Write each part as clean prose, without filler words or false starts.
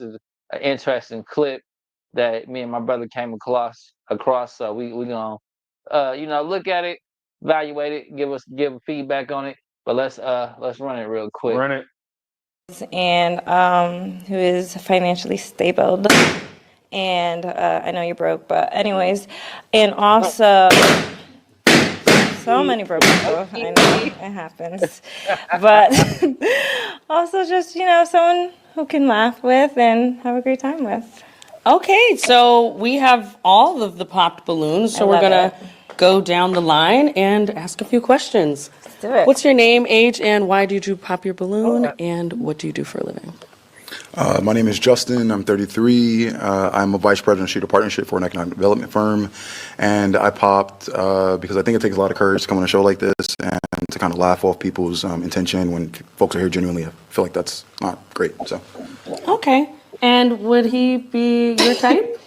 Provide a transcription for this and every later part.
is an interesting clip that me and my brother came across. So we gonna look at it, evaluate it, give feedback on it. But let's run it real quick. Run it. And who is financially stable. And I know you're broke, but anyways, and also so many broke people. I know it happens, but also just someone who can laugh with and have a great time with. Okay, so we have all of the popped balloons, so we're gonna go down the line and ask a few questions. Let's do it. What's your name, age, and why did you pop your balloon? And what do you do for a living? My name is Justin. I'm 33. I'm a vice president of Streeter Partnership for an economic development firm. And I popped because I think it takes a lot of courage to come on a show like this and to kind of laugh off people's intention when folks are here genuinely. I feel like that's not great. So. Okay. And would he be your type?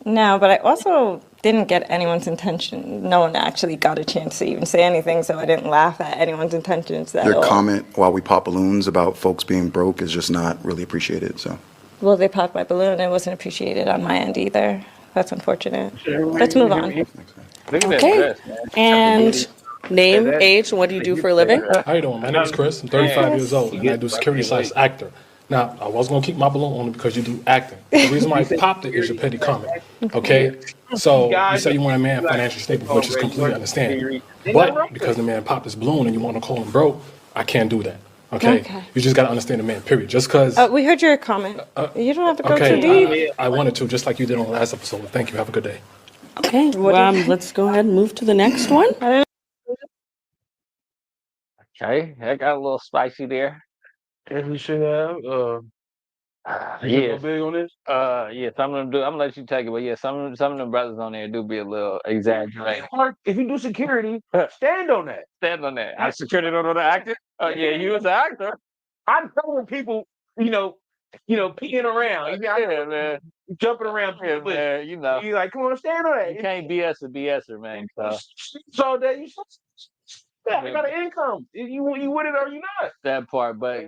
No, but I also didn't get anyone's intention. No one actually got a chance to even say anything, so I didn't laugh at anyone's intentions at all. Your comment while we pop balloons about folks being broke is just not really appreciated. So. Well, they popped my balloon. It wasn't appreciated on my end either. That's unfortunate. Let's move on. Okay. And name, age, and what do you do for a living? How you doing? My name is Chris. I'm 35 years old, and I do security slash actor. Now, I was going to keep my balloon only because you do acting. The reason why I popped it is your petty comment, okay? So you say you want a man financially stable, which is completely understandable. But because the man popped his balloon and you want to call him broke, I can't do that, okay? You just got to understand the man, period. Just because... we heard your comment. You don't have to go too deep. I wanted to, just like you did on the last episode. Thank you. Have a good day. Okay, let's go ahead and move to the next one. Okay, that got a little spicy there. As we should have. Yeah. Big on this? Yeah, some of them do. I'm gonna let you take it, but yeah, some of them brothers on there do be a little exaggerated. If you do security, stand on that. Stand on that. I security don't know the actor. Oh yeah, you was an actor. I'm telling people, peeking around. Yeah, man. Jumping around. Yeah, man. You like, come on, stand on that. You can't BS a BSer, man. So that you I got an income. You with it or you not? That part, but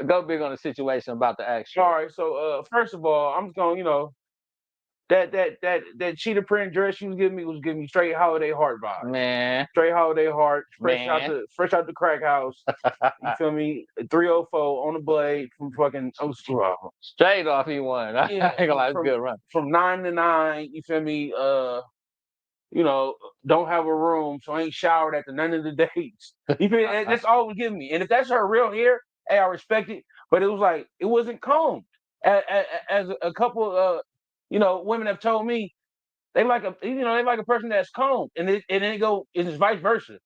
go big on the situation about the action. All right. So first of all, I'm just gonna, that cheetah print dress you was giving me straight holiday heart vibe. Man. Straight holiday heart, fresh Man. out the crack house. You feel me? 304 on the blade from fucking old school. Straight off he won. Yeah, I ain't gonna lie, it's a good run. From 9 to 9, you feel me? Don't have a room, so I ain't showered after none of the dates. You feel me? That's all it was giving me. And if that's her real hair, hey, I respect it. But it was like it wasn't combed. As a couple women have told me, they like a person that's combed, and then it's vice versa.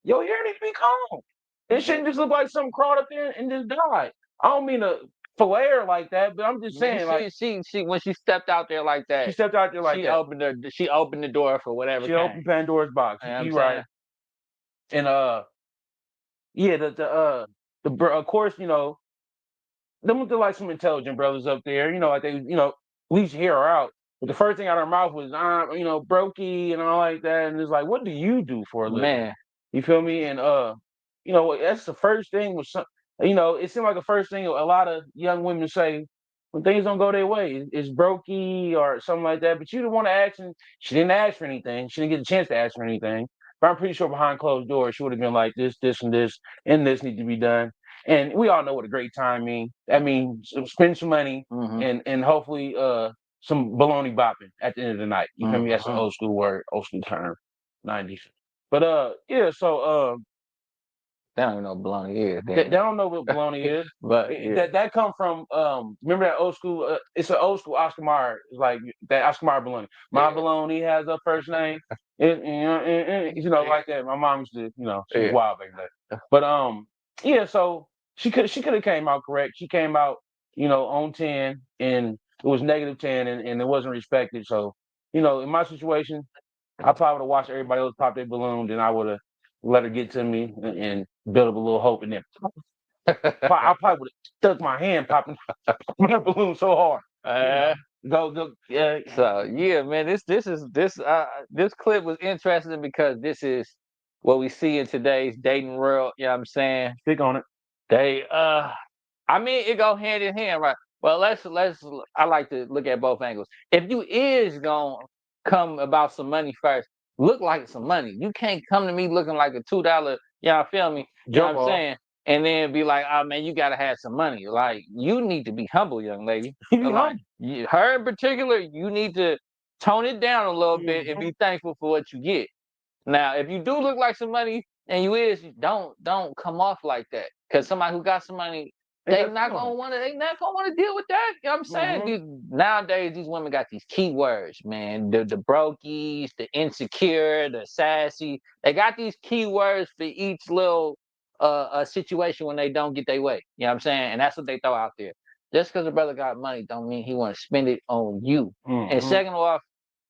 Your hair needs to be combed. It shouldn't just look like something crawled up there and just died. I don't mean to flare like that, but I'm just saying, she when she stepped out there like that, she opened the door for whatever. She opened Pandora's box. You right. And of course, them look like some intelligent brothers up there. Like they, at least hear her out. But the first thing out of her mouth was, brokey and all like that. And it's like, what do you do for a living? Man. You feel me? And that's the first thing was it seemed like the first thing a lot of young women say when things don't go their way. It's brokey or something like that. But you didn't want to ask, and she didn't ask for anything. She didn't get a chance to ask for anything. But I'm pretty sure behind closed doors, she would have been like, this, and this, and this need to be done. And we all know what a great time means. That means spend some money and hopefully some baloney bopping at the end of the night. You feel me? That's an old school word, old school term, 90s. But so they don't even know what baloney is. They don't know what baloney is. But that come from remember that old school it's an old school Oscar Mayer, like that Oscar Mayer baloney. My baloney has a first name. Like that. My mom used to, she was wild back then. But so she could have came out correct. She came out, on 10 and it was -10 and it wasn't respected. So, in my situation, I probably would have watched everybody else pop their balloon, then I would have let her get to me and build up a little hope in them. I probably would have stuck my hand popping my balloon so hard. Go. Yeah. So yeah, man, this clip was interesting because this is what we see in today's dating world. You know what I'm saying? Stick on it. They it go hand in hand, right? Well, let's. I like to look at both angles. If you is gonna come about some money first, look like some money. You can't come to me looking like a $2. Y'all feel me? You know Jump what I'm off. saying? And then be like, oh man, you gotta have some money. Like you need to be humble, young lady. Like her in particular, you need to tone it down a little bit and be thankful for what you get. Now, if you do look like some money and you is, don't come off like that. Cause somebody who got some money, they not gonna wanna deal with that. You know what I'm saying? Nowadays these women got these keywords, man. The brokies, the insecure, the sassy. They got these keywords for each little situation when they don't get their way. You know what I'm saying? And that's what they throw out there. Just because a brother got money don't mean he want to spend it on you. And second off,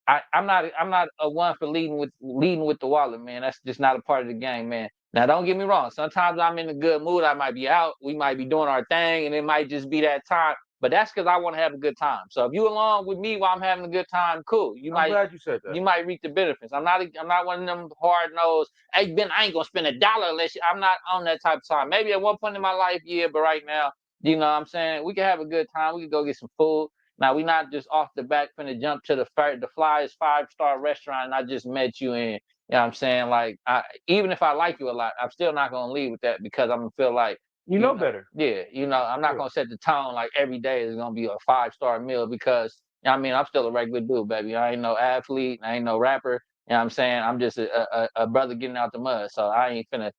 I'm not a one for leading with the wallet, man. That's just not a part of the game, man. Now don't get me wrong. Sometimes I'm in a good mood. I might be out. We might be doing our thing, and it might just be that time. But that's because I want to have a good time. So if you along with me while I'm having a good time, cool. I'm glad you said that. You might reap the benefits. I'm not one of them hard nosed. Hey Ben, I ain't gonna spend $1 unless I'm not on that type of time. Maybe at one point in my life, yeah, but right now, you know what I'm saying? We can have a good time. We can go get some food. Now we not just off the back finna jump to the flyest 5-star restaurant and I just met you in. You know what I'm saying? Like even if I like you a lot, I'm still not gonna leave with that because I'm gonna feel like you know better. Yeah, I'm not gonna set the tone like every day is gonna be a 5-star meal because I mean I'm still a regular dude, baby. I ain't no athlete, I ain't no rapper. You know what I'm saying? I'm just a brother getting out the mud. So I ain't finna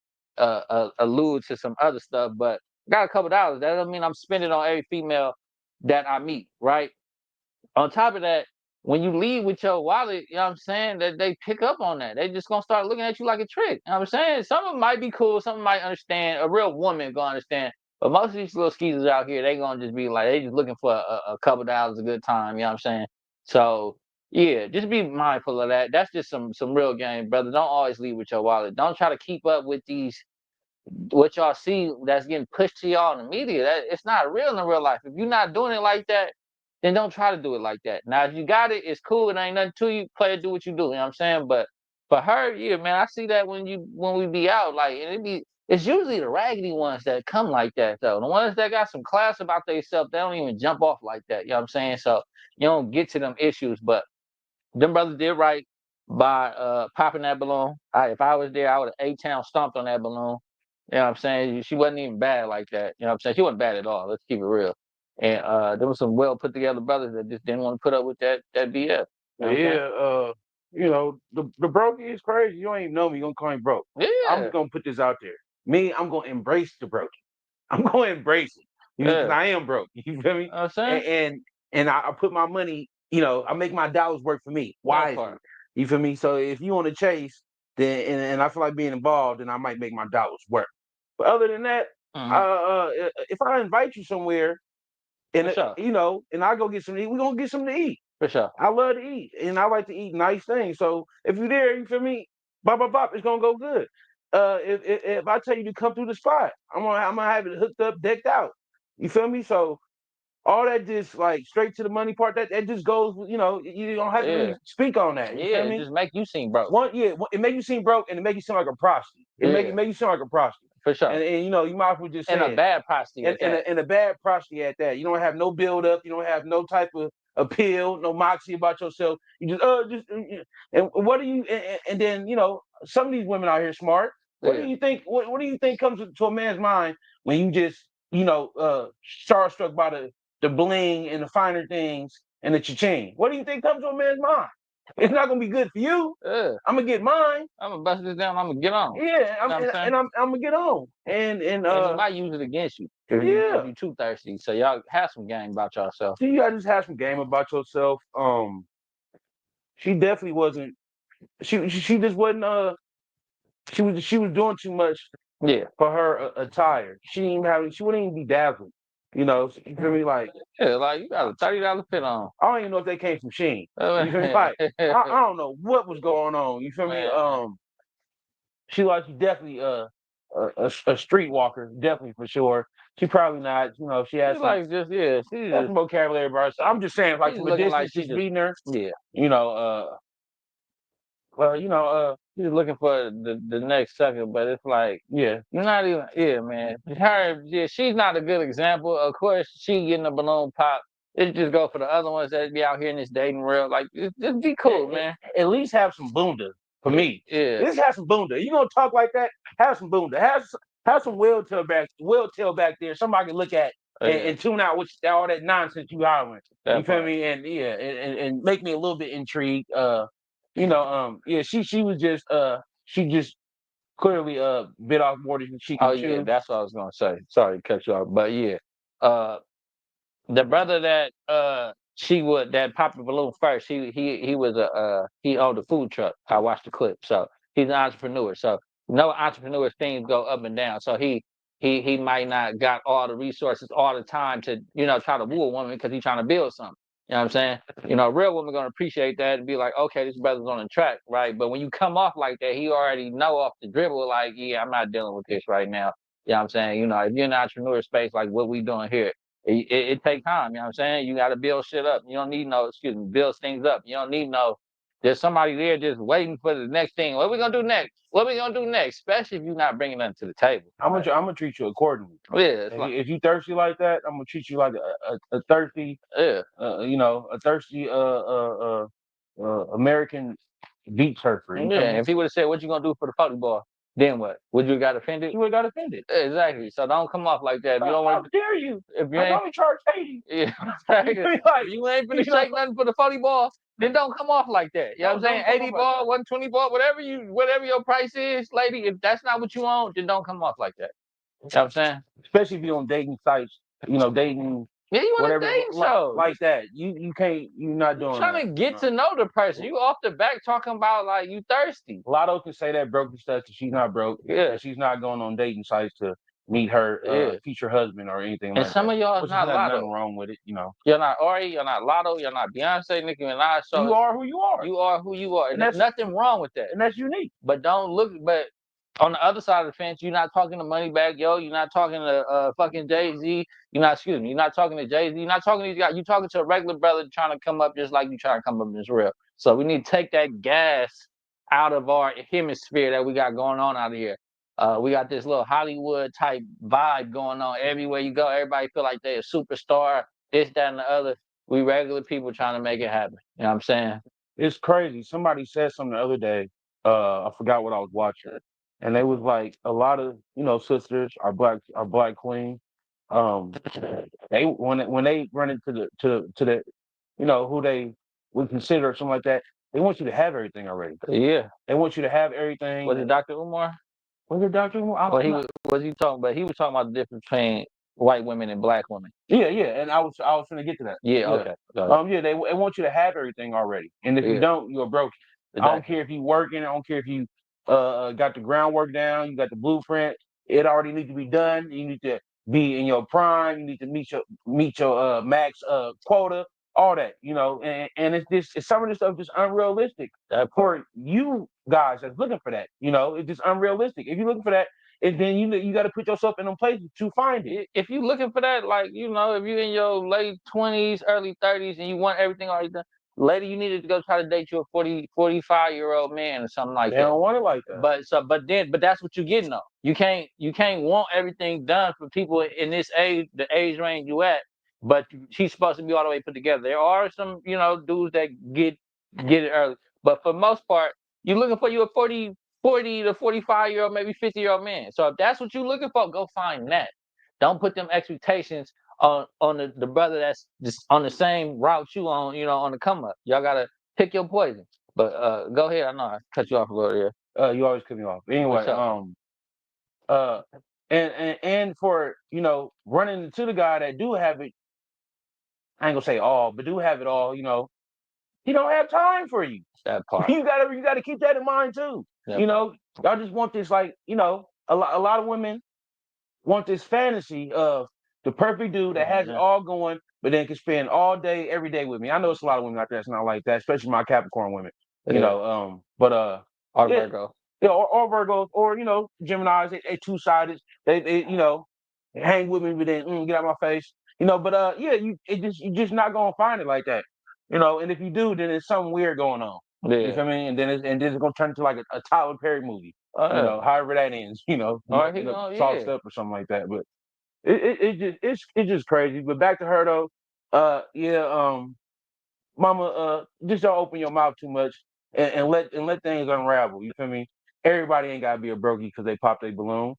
allude to some other stuff, but got a couple dollars. That doesn't mean I'm spending on every female that I meet, right? On top of that, when you leave with your wallet, you know what I'm saying, that they pick up on that. They just gonna start looking at you like a trick. You know what I'm saying? Some of them might be cool, some might understand. A real woman gonna understand. But most of these little skeezers out here, they gonna just be like, they just looking for a couple dollars, a good time, you know what I'm saying? So yeah, just be mindful of that. That's just some real game, brother. Don't always leave with your wallet. Don't try to keep up with these what y'all see that's getting pushed to y'all in the media. That it's not real in real life. If you're not doing it like that, then don't try to do it like that. Now, if you got it, it's cool. It ain't nothing to you. Play it, do what you do. You know what I'm saying? But for her, yeah, man, I see that when we be out, like, and it's usually the raggedy ones that come like that, though. The ones that got some class about themselves, they don't even jump off like that. You know what I'm saying? So you don't get to them issues. But them brothers did right by popping that balloon. If I was there, I would have A-Town stomped on that balloon. You know what I'm saying? She wasn't even bad like that. You know what I'm saying? She wasn't bad at all. Let's keep it real. And there was some well put together brothers that just didn't want to put up with that BS. You know, the broke is crazy. You don't even know me. You're gonna call me broke. Yeah. I'm just gonna put this out there. Me, I'm gonna embrace the broke. I'm gonna embrace it. Because I am broke. You feel me? You know what I'm saying? And I put my money, you know, I make my dollars work for me. Wisely. You feel me? So if you want to chase, then and I feel like being involved, then I might make my dollars work. But other than that, if I invite you somewhere and you know, and I go get something to eat, we're gonna get something to eat. For sure. I love to eat and I like to eat nice things. So if you're there, you feel me? Bop bop bop, it's gonna go good. If I tell you to come through the spot, I'm gonna have it hooked up, decked out. You feel me? So all that just like straight to the money part, that just goes, you know, you don't have to really speak on that. You feel me? It just make you seem broke. It make you seem broke and it make you seem like a prostitute. It make you seem like a prostitute. For sure. And you know, you might as well just say and a bad prostitute. and a bad prostitute at that. You don't have no build up, you don't have no type of appeal, no moxie about yourself. You just and what do you and then, you know, some of these women out here smart. What do you think what do you think comes to a man's mind when you just, you know, starstruck by the bling and the finer things and the cha-ching? What do you think comes to a man's mind? It's not gonna be good for you. I'm gonna get mine. I'm gonna bust this down. I'm gonna get on. Yeah, I'm gonna get on. And he might use it against you. Yeah, you too thirsty. So y'all have some game about yourself. See, you gotta just have some game about yourself. She definitely wasn't. She just wasn't. She was doing too much. Yeah. For her attire, she didn't even have. She wouldn't even be dazzled. You know, you feel me? Like like you got a $30 fit on. I don't even know if they came from Shein. You feel me? Like I don't know what was going on. You feel me? She definitely a streetwalker, definitely for sure. She probably not. You know, she has some vocabulary about herself. I'm just saying, like from a distance, just reading her. Yeah. You know, Well, he's looking for the next sucker, but it's like, yeah. you're not even, yeah, man. She's not a good example. Of course, she getting a balloon pop. It just go for the other ones that be out here in this dating world. Like, just be cool, man. At least have some bunda for me. Yeah. Just have some bunda. You gonna talk like that? Have some bunda. Have some wheel tail back there. Somebody can look at and tune out all that nonsense you hollering. You feel me? And yeah, and make me a little bit intrigued. Yeah, she was just she just clearly bit off more than she could Oh chew. yeah, that's what I was gonna say. Sorry to cut you off, but yeah, uh, the brother that that popped the balloon first, he was he owned a food truck. I watched the clip, so he's an entrepreneur. So no entrepreneurs things go up and down. So he might not got all the resources all the time to try to woo a woman because he's trying to build something. You know what I'm saying? A real woman gonna appreciate that and be like, okay, this brother's on the track, right? But when you come off like that, he already know off the dribble, like, yeah, I'm not dealing with this right now. You know what I'm saying? If you're in the entrepreneur space, like what we doing here, it take time. You know what I'm saying? You got to build shit up. You don't need build things up. You don't need there's somebody there just waiting for the next thing. What we gonna do next? What we gonna do next? Especially if you're not bringing nothing to the table. I'm gonna treat you accordingly. Yeah, if you thirsty like that, I'm gonna treat you like a thirsty, a thirsty American beach surfer. Yeah, if he would have said, "What you gonna do for the potty ball?" Then what? Would you have got offended? You would have got offended. Exactly. So don't come off like that. If you don't How want, dare you? if you I ain't, only charge 80. yeah, Like, you ain't finna shake nothing for the potty ball. Then don't come off like that. You know what I'm saying? 80 ball, 120 ball, whatever your price is, lady. If that's not what you want, then don't come off like that. You know what I'm saying? Especially if you're on dating sites, dating. Yeah, you want whatever a dating show like that. You can't. You're not doing. Trying to get to know the person. You off the back talking about like you thirsty. Lotto can say that broke stuff that she's not broke. Yeah, and she's not going on dating sites to meet her future husband or anything like that. And some of y'all is not Lotto. Nothing wrong with it, You're not Ari, you're not Lotto, you're not Beyonce, Nicki Minaj. So you are who you are. You are who you are. And there's nothing wrong with that. And that's unique. But on the other side of the fence, you're not talking to Moneybagg Yo. You're not talking to fucking Jay-Z. You're not talking to Jay-Z. You're not talking to these guys. You're talking to a regular brother trying to come up just like you trying to come up in this real. So we need to take that gas out of our hemisphere that we got going on out of here. We got this little Hollywood type vibe going on everywhere you go. Everybody feel like they're a superstar, this, that, and the other. We regular people trying to make it happen. You know what I'm saying? It's crazy. Somebody said something the other day. I forgot what I was watching. And they was like, a lot of, sisters, our black queen, they when they run into the who they would consider or something like that, they want you to have everything already. Yeah. They want you to have everything. Was it Dr. Umar? Was it Dr. Umar? Well, he was talking about the difference between white women and black women. Yeah, and I was gonna get to that. Yeah, okay. They want you to have everything already. And if you don't, you're broke. Exactly. I don't care if you working, I don't care if you got the groundwork down, you got the blueprint, it already needs to be done. You need to be in your prime, you need to meet your max quota, all that, and it's some of this stuff just unrealistic for you guys that's looking for that. It's just unrealistic. If you're looking for that, and then you got to put yourself in them places to find it. If you're looking for that, like, if you're in your late 20s, early 30s, and you want everything already done, later you needed to go try to date you a 45-year-old man or something like that. They don't want it like that. But that's what you're getting though. You can't want everything done for people in this age, the age range you at, but she's supposed to be all the way put together. There are some, dudes that get it early. But for the most part, you're looking for you a 40 to 45-year-old, maybe 50-year-old man. So if that's what you're looking for, go find that. Don't put them expectations on the brother that's just on the same route you on, on the come up. Y'all gotta pick your poison. But go ahead. I know I cut you off a little there. You always cut me off. Anyway, and for running into the guy that do have it, I ain't gonna say all, but do have it all, he don't have time for you. That part. You gotta keep that in mind too. Y'all just want this, like, a lot of women want this fantasy of the perfect dude that has it all going, but then can spend all day, every day with me. I know it's a lot of women out there that's not like that, especially my Capricorn women. Or Virgo. Yeah, or Virgos, or Geminis. They two-sided. They hang with me, but then get out of my face. You're just not gonna find it like that. And if you do, then there's something weird going on. You Yeah. feel me? And then it's gonna turn into like a Tyler Perry movie. Oh, You know, however that ends. You know, All right, end up oh, sauced yeah. up or something like that. But it's just crazy. But back to her though. Yeah. Mama, just don't open your mouth too much and let things unravel. You feel me? Everybody ain't gotta be a brokey because they popped a balloon.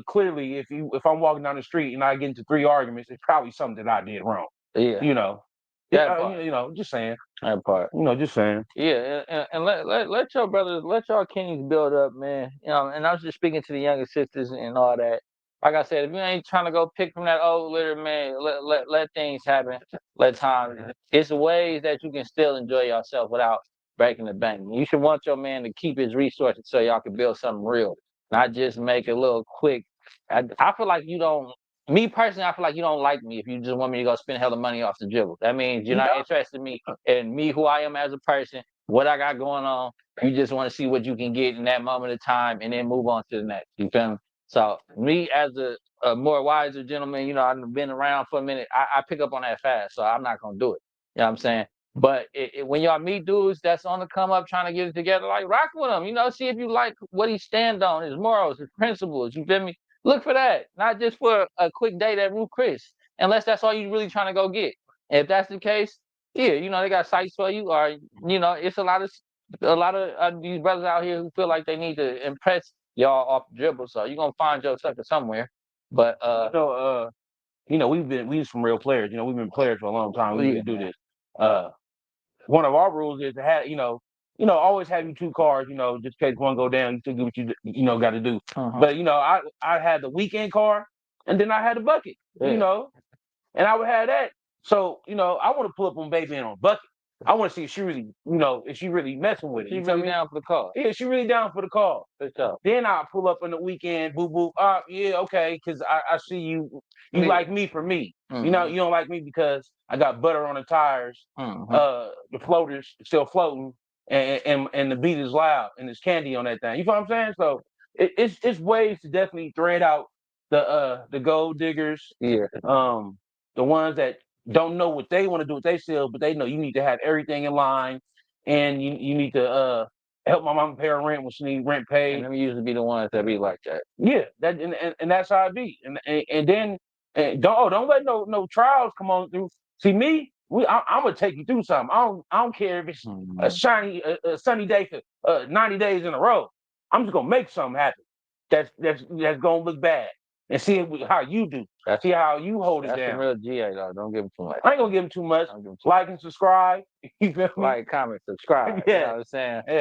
Clearly, if I'm walking down the street and I get into 3 arguments, it's probably something that I did wrong. Yeah. You know, That part. just saying. That part. Just saying. Yeah, and let your brothers, let your kings build up, man. You know, and I was just speaking to the younger sisters and all that. Like I said, if you ain't trying to go pick from that old litter, man, let things happen. Let time. It's ways that you can still enjoy yourself without breaking the bank. You should want your man to keep his resources so y'all can build something real, not just make a little quick. I feel like you don't. Me personally, I feel like you don't like me if you just want me to go spend hella money off the dribble. That means you're not interested in me and me, who I am as a person, what I got going on. You just want to see what you can get in that moment of time and then move on to the next. You feel me? So me as a more wiser gentleman, you know, I've been around for a minute. I pick up on that fast, so I'm not gonna do it. You know what I'm saying? But when y'all meet dudes that's on the come up trying to get it together, like rock with him. You know, see if you like what he stand on, his morals, his principles. You feel me? Look for that, not just for a quick date at Ruth Chris, unless that's all you really trying to go get. And if that's the case, yeah, you know they got sites for you, or you know it's a lot of these brothers out here who feel like they need to impress y'all off the dribble. So you're gonna find your sucker somewhere. But we some real players. You know, we've been players for a long time. We yeah. used to do this. One of our rules is to have always have you 2 cars. You know, just in case one go down, you still do what you got to do. But I had the weekend car, and then I had the bucket. Yeah. You know, and I would have that. So I want to pull up on baby and on bucket. I want to see if she really, if she really messing with it. She You feel really me? down for the call. Yeah, she really down for the call. For sure. Then I pull up on the weekend, boo boo. Yeah, okay, because I see you. You Yeah. like me for me. You don't like me because I got butter on the tires. The floater's still floating, and the beat is loud, and there's candy on that thing. You know what I'm saying? So it's ways to definitely thread out the gold diggers. Yeah. The ones that don't know what they want to do with themselves, but they know you need to have everything in line, and you need to help my mama pay her rent when she need rent paid. And them usually be the ones that be like that. Yeah, that and that's how it be. And then don't let no trials come on through. See me, I'm gonna take you through something. I don't care if it's a sunny day for 90 days in a row. I'm just gonna make something happen. That's gonna look bad, and see how you do. See how you hold it That's down. some real GA though. Don't give him too much. I ain't gonna give him too much. Don't give him too Like and subscribe. You feel me? Like, comment, subscribe. Yeah. You know what I'm saying? Yeah.